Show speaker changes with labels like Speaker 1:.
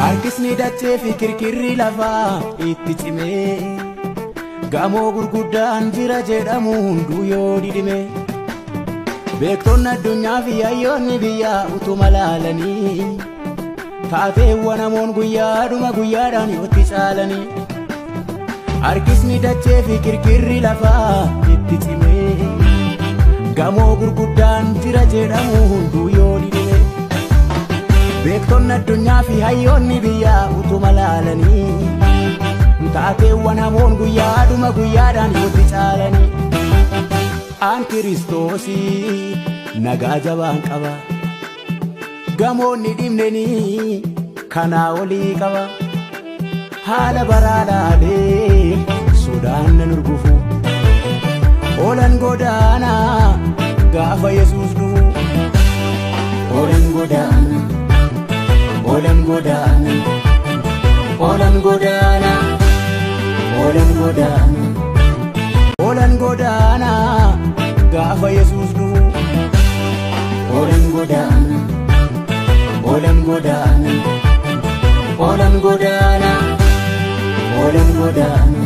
Speaker 1: Harkisni dachee fi kirkirri lafaa itti cimee gamoo gurguddaan jira jedhamu hunduu yoo didime beektonni addunyaa fi hayyoonni biyyaa utuma laalanii taateewwan hamoon guyyaadhuma guyyaadhaan itti caalanii harkisni dachee fi kirkirri lafaa itti cimee gamoo gurguddaan jira jedhamu hunduu yoo didime beektonni addunyaa fi hayyoonni biyyaa utuma laalanii taateewwan hamoon guyyaadhuma guyyaadhaan itti caalanii aan Kiristoosii nagaa jabaan qaba gamoonni dhimneenii kanaa olii qaba haala baraa laalee sodaan nan urgufu oolan godaanaa gaafa Yesuus dhufu oolan godaana oolan godaana oolan godaana oolan godaana oolan godaana gaafa Yesuus dhufu oolan godaana oolan godaana oolan godaana oolan godaana